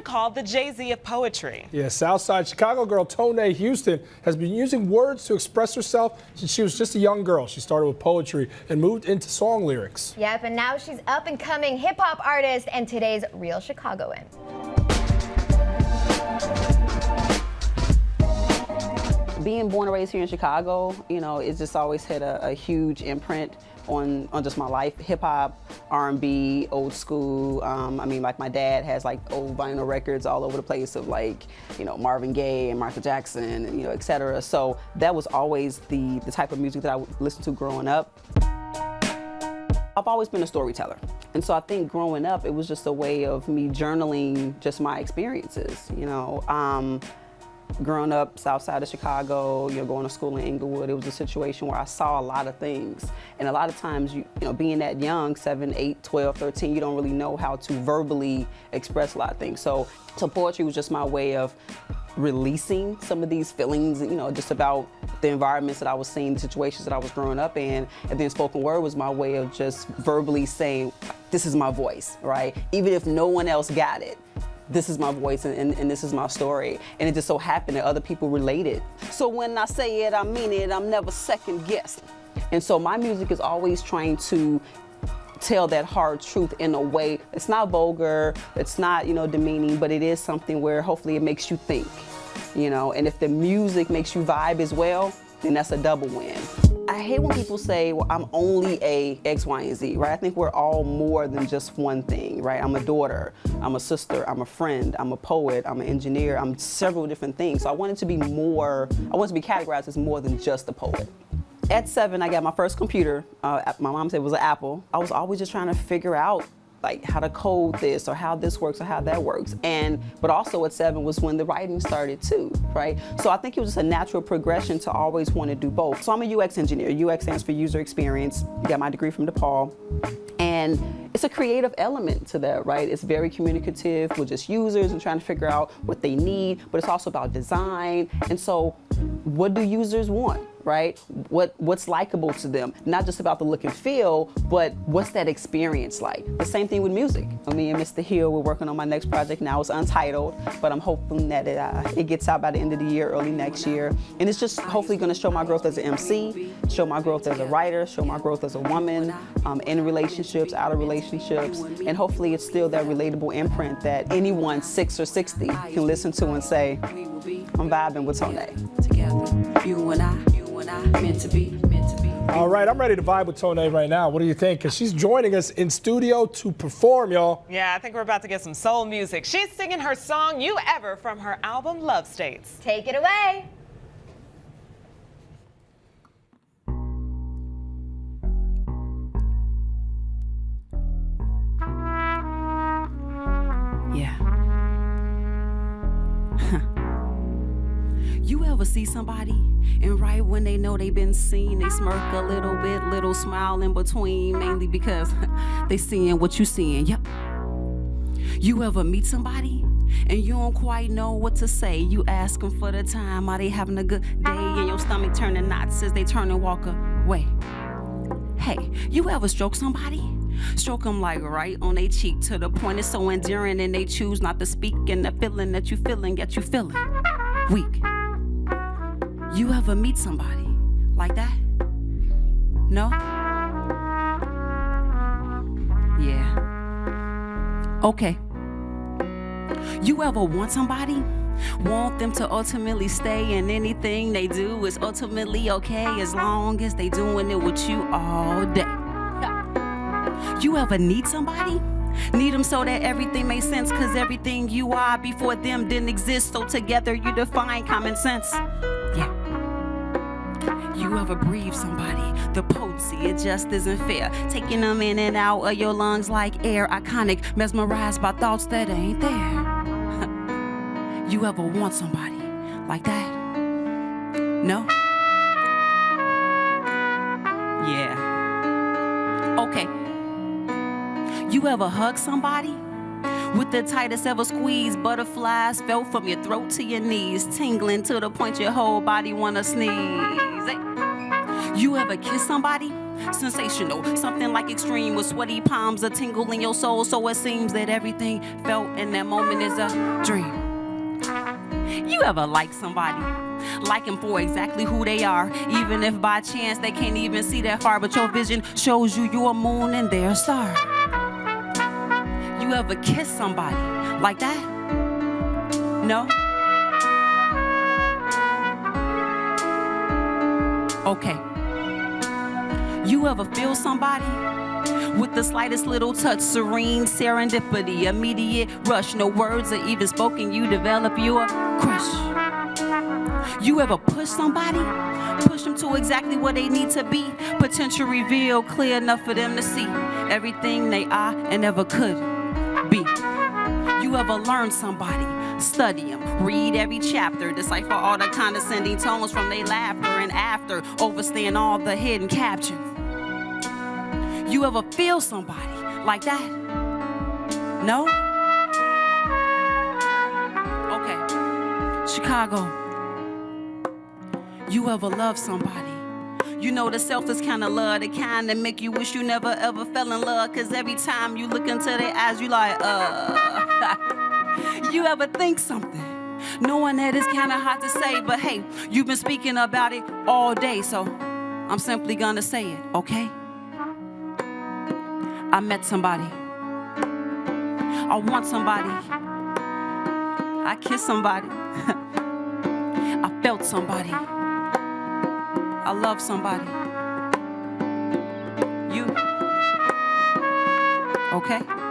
called the Jay-Z of poetry. Yeah, Southside Chicago girl Toine Houston has been using words to express herself since she was just a young girl. She started with poetry and moved into song lyrics. Yep, and now she's up and coming hip-hop artist and today's real Chicagoan. Being born and raised here in Chicago, you know, it's just always had a huge imprint on just my life. Hip hop, R&B, old school. I mean, like my dad has like old vinyl records all over the place of like, you know, Marvin Gaye and Michael Jackson and, you know, etc. So that was always the type of music that I listened to growing up. I've always been a storyteller. And so I think growing up, it was just a way of me journaling just my experiences, you know. Growing up south side of Chicago, you know, going to school in Inglewood, it was a situation where I saw a lot of things. And a lot of times, you know, being that young, 7, 8, 12, 13, you don't really know how to verbally express a lot of things. So poetry was just my way of releasing some of these feelings, you know, just about the environments that I was seeing, the situations that I was growing up in. And then spoken word was my way of just verbally saying, this is my voice, right? Even if no one else got it. This is my voice and this is my story. And it just so happened that other people related. So when I say it, I mean it. I'm never second guessing. And so my music is always trying to tell that hard truth in a way. It's not vulgar, it's not, you know, demeaning, but it is something where hopefully it makes you think, you know. And if the music makes you vibe as well, then that's a double win. I hate when people say, well, I'm only a X, Y, and Z, right? I think we're all more than just one thing, right? I'm a daughter, I'm a sister, I'm a friend, I'm a poet, I'm an engineer, I'm several different things. So I wanted to be more, I wanted to be categorized as more than just a poet. At 7, I got my first computer. My mom said it was an Apple. I was always just trying to figure out like how to code this or how this works or how that works. But also at 7 was when the writing started too, right? So I think it was just a natural progression to always want to do both. So I'm a UX engineer. UX stands for user experience. I got my degree from DePaul. And it's a creative element to that, right? It's very communicative with just users and trying to figure out what they need, but it's also about design. And so what do users want? Right? What's likable to them? Not just about the look and feel, but what's that experience like? The same thing with music. Me and Mr. Hill, we're working on my next project now. It's untitled, but I'm hoping that it gets out by the end of the year, early next year. And it's just hopefully gonna show my growth as an MC, show my growth as a writer, show my growth as a woman, in relationships, out of relationships, and hopefully it's still that relatable imprint that anyone 6 or 60 can listen to and say, I'm vibing with Toine. Together, you and I. Meant to be. All right, I'm ready to vibe with Toine right now. What do you think? Because she's joining us in studio to perform, y'all. Yeah, I think we're about to get some soul music. She's singing her song, You Ever, from her album, Love States. Take it away. Yeah. You ever see somebody and right when they know they've been seen, they smirk a little bit, little smile in between, mainly because they seeing what you seeing. Yep. You ever meet somebody and you don't quite know what to say? You ask them for the time, are they having a good day? And your stomach turning knots as they turn and walk away. Hey, you ever stroke somebody? Stroke them like right on their cheek to the point it's so endearing and they choose not to speak, and the feeling that you feeling get you feeling weak. You ever meet somebody like that? No? Yeah. Okay. You ever want somebody? Want them to ultimately stay, and anything they do is ultimately okay as long as they doing it with you all day. You ever need somebody? Need them so that everything makes sense, cause everything you are before them didn't exist, so together you define common sense. Yeah. You ever breathe somebody? The potency, it just isn't fair. Taking them in and out of your lungs like air. Iconic, mesmerized by thoughts that ain't there. You ever want somebody like that? No? Yeah. Okay. You ever hug somebody? With the tightest ever squeeze, butterflies felt from your throat to your knees, tingling to the point your whole body wanna sneeze. Hey. You ever kiss somebody? sensational, something like extreme with sweaty palms, a tingle in your soul. So it seems that everything felt in that moment is a dream. You ever like somebody? Like them for exactly who they are, even if by chance they can't even see that far, but your vision shows you you're a moon and they're a star. You ever kiss somebody like that? No? Okay. You ever feel somebody with the slightest little touch, serene serendipity, immediate rush, no words are even spoken, you develop your crush. You ever push somebody? Push them to exactly where they need to be. Potential reveal clear enough for them to see everything they are and ever could be. You ever learn somebody? Study them, read every chapter, decipher all the condescending tones from their laughter, and after, overstand all the hidden captions. You ever feel somebody like that? No? Okay. Chicago. You ever love somebody? You know the selfless kind of love, the kind that make you wish you never ever fell in love, cause every time you look into their eyes, you like, You ever think something, knowing that it's kind of hard to say, but hey, you've been speaking about it all day, so I'm simply gonna say it, okay? I met somebody. I want somebody. I kissed somebody. I felt somebody. I love somebody. You. Okay?